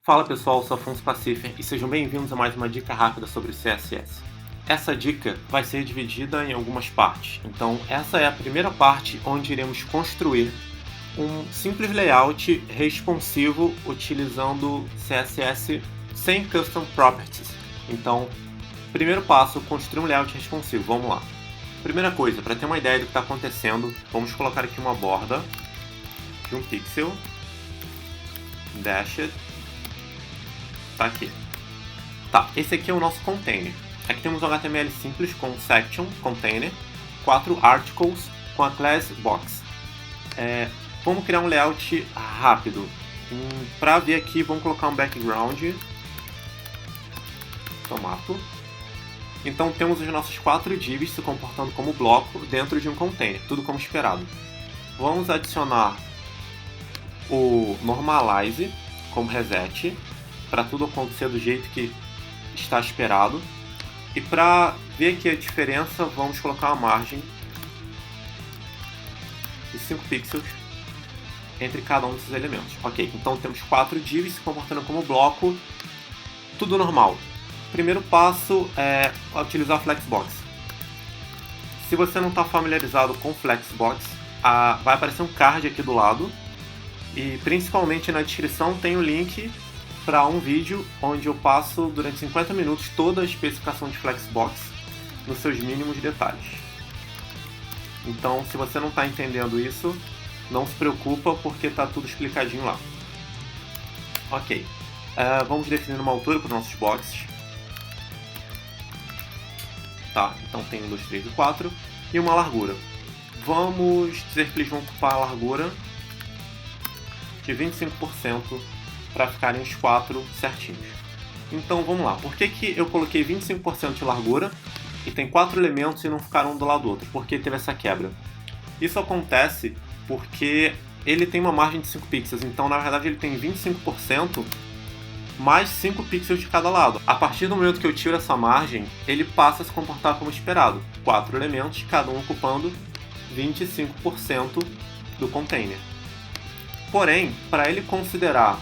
Fala pessoal, eu sou Afonso Pacifer e sejam bem-vindos a mais uma dica rápida sobre CSS. Essa dica vai ser dividida em algumas partes, então essa é a primeira parte onde iremos construir um simples layout responsivo utilizando CSS sem Custom Properties. Então, primeiro passo, construir um layout responsivo, vamos lá. Primeira coisa, para ter uma ideia do que está acontecendo, vamos colocar aqui uma borda de 1 pixel, dashed. Tá aqui. Tá, esse aqui é o nosso container. Aqui temos um HTML simples com section, container, 4 articles com a class box. Vamos criar um layout rápido. Para ver aqui, vamos colocar um background. Tomato. Então temos os nossos 4 divs se comportando como bloco dentro de um container, tudo como esperado. Vamos adicionar o normalize como reset, para tudo acontecer do jeito que está esperado. E para ver aqui a diferença, vamos colocar uma margem de 5 pixels entre cada um desses elementos. Ok, então temos 4 divs se comportando como bloco, tudo normal. Primeiro passo é utilizar a Flexbox. Se você não está familiarizado com Flexbox, vai aparecer um card aqui do lado e principalmente na descrição tem o link para um vídeo onde eu passo durante 50 minutos toda a especificação de Flexbox nos seus mínimos detalhes. Então, se você não está entendendo isso, não se preocupa porque está tudo explicadinho lá. Ok, vamos definir uma altura para os nossos boxes. Tá, então tem 1, 2, 3 e 4 e uma largura. Vamos dizer que eles vão ocupar a largura de 25% para ficarem os 4 certinhos. Então vamos lá, por que eu coloquei 25% de largura e tem 4 elementos e não ficaram um do lado do outro? Por que teve essa quebra? Isso acontece porque ele tem uma margem de 5 pixels, então na verdade ele tem 25% mais 5 pixels de cada lado. A partir do momento que eu tiro essa margem, ele passa a se comportar como esperado. 4 elementos, cada um ocupando 25% do container. Porém, para ele considerar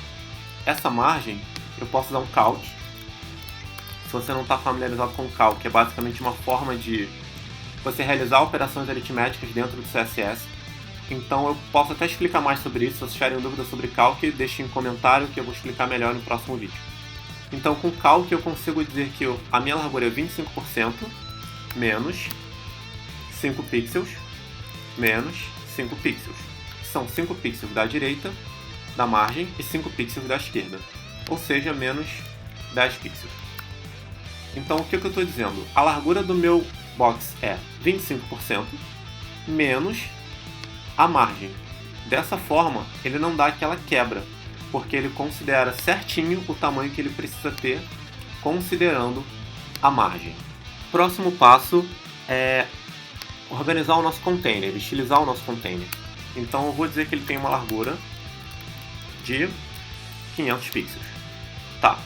essa margem, eu posso dar um calc. Se você não está familiarizado com o calc, é basicamente uma forma de você realizar operações aritméticas dentro do CSS. Então eu posso até explicar mais sobre isso. Se vocês tiverem dúvidas sobre calc, deixem em comentário que eu vou explicar melhor no próximo vídeo. Então com calc eu consigo dizer que a minha largura é 25% menos 5 pixels menos 5 pixels. São 5 pixels da direita da margem e 5 pixels da esquerda, ou seja, menos 10 pixels. Então o que eu estou dizendo? A largura do meu box é 25% menos a margem. Dessa forma, ele não dá aquela quebra, porque ele considera certinho o tamanho que ele precisa ter, considerando a margem. Próximo passo é organizar o nosso container, estilizar o nosso container. Então eu vou dizer que ele tem uma largura de 500 pixels. Tá,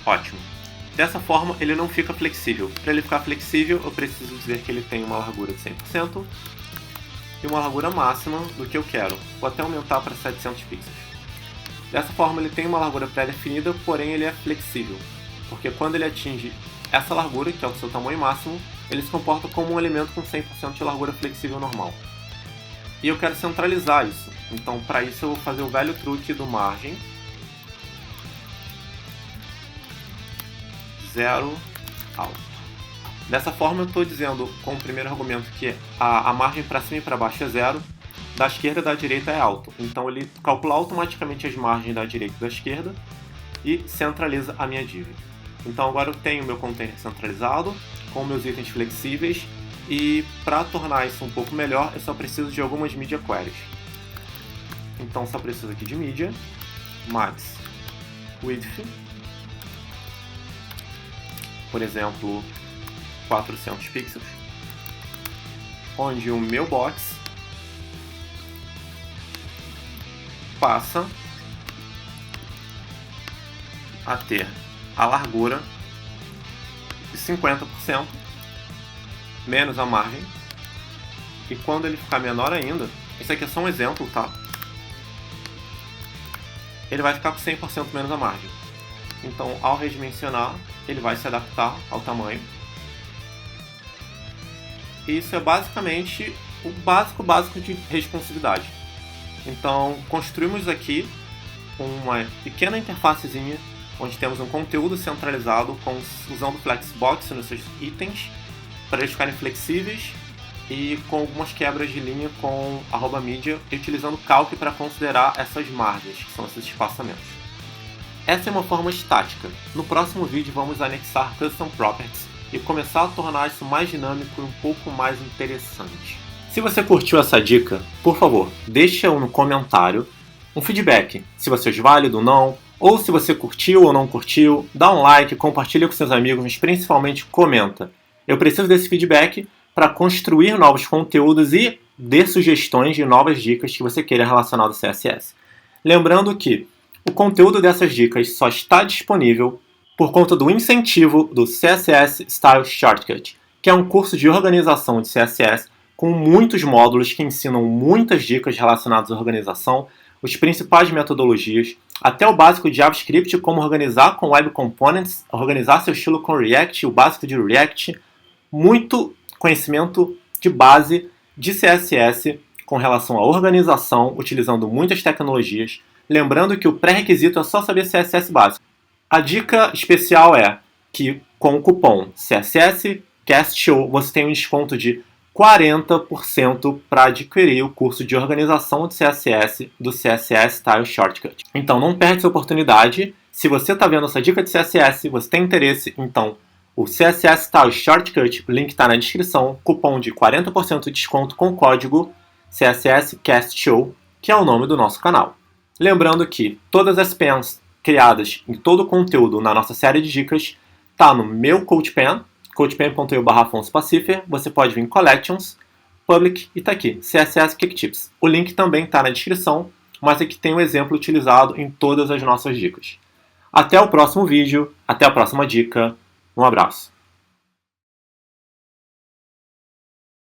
ótimo. Dessa forma ele não fica flexível. Para ele ficar flexível eu preciso dizer que ele tem uma largura de 100% e uma largura máxima do que eu quero. Vou até aumentar para 700 pixels. Dessa forma ele tem uma largura pré-definida, porém ele é flexível, porque quando ele atinge essa largura, que é o seu tamanho máximo, ele se comporta como um elemento com 100% de largura flexível normal. E eu quero centralizar isso. Então, para isso, eu vou fazer o velho truque do margem 0 alto. Dessa forma, eu estou dizendo com o primeiro argumento que a margem para cima e para baixo é 0, da esquerda e da direita é alto. Então, ele calcula automaticamente as margens da direita e da esquerda e centraliza a minha div. Então, agora eu tenho meu container centralizado, com meus itens flexíveis, e para tornar isso um pouco melhor, eu só preciso de algumas media queries. Então só preciso aqui de media, max width, por exemplo, 400 pixels, onde o meu box passa a ter a largura de 50% menos a margem, e quando ele ficar menor ainda, esse aqui é só um exemplo, tá? ele vai ficar com 100% menos a margem. Então, ao redimensionar, ele vai se adaptar ao tamanho. E isso é basicamente o básico de responsividade. Então, construímos aqui uma pequena interfacezinha onde temos um conteúdo centralizado usando Flexbox nos seus itens para eles ficarem flexíveis e com algumas quebras de linha com @media e utilizando Calc para considerar essas margens, que são esses espaçamentos. Essa é uma forma estática. No próximo vídeo vamos anexar Custom Properties e começar a tornar isso mais dinâmico e um pouco mais interessante. Se você curtiu essa dica, por favor, deixa no comentário um feedback, se você é válido ou não, ou se você curtiu ou não curtiu, dá um like, compartilha com seus amigos, mas principalmente comenta. Eu preciso desse feedback para construir novos conteúdos e dê sugestões de novas dicas que você queira relacionadas ao CSS. Lembrando que o conteúdo dessas dicas só está disponível por conta do incentivo do CSS Style Shortcut, que é um curso de organização de CSS com muitos módulos que ensinam muitas dicas relacionadas à organização, as principais metodologias, até o básico de JavaScript, como organizar com Web Components, organizar seu estilo com React, o básico de React, muito conhecimento de base de CSS com relação à organização, utilizando muitas tecnologias, lembrando que o pré-requisito é só saber CSS básico. A dica especial é que com o cupom CSSCastShow você tem um desconto de 40% para adquirir o curso de organização de CSS do CSS Style Shortcut. Então não perde essa oportunidade. Se você está vendo essa dica de CSS, você tem interesse, então o CSS Style Shortcut, o link está na descrição, cupom de 40% de desconto com o código CSSCastShow, que é o nome do nosso canal. Lembrando que todas as pens criadas em todo o conteúdo na nossa série de dicas está no meu CodePen, codepen.eu/AfonsoPacifer, você pode vir em Collections, Public e está aqui, CSS Quick Tips. O link também está na descrição, mas aqui tem um exemplo utilizado em todas as nossas dicas. Até o próximo vídeo, até a próxima dica, um abraço.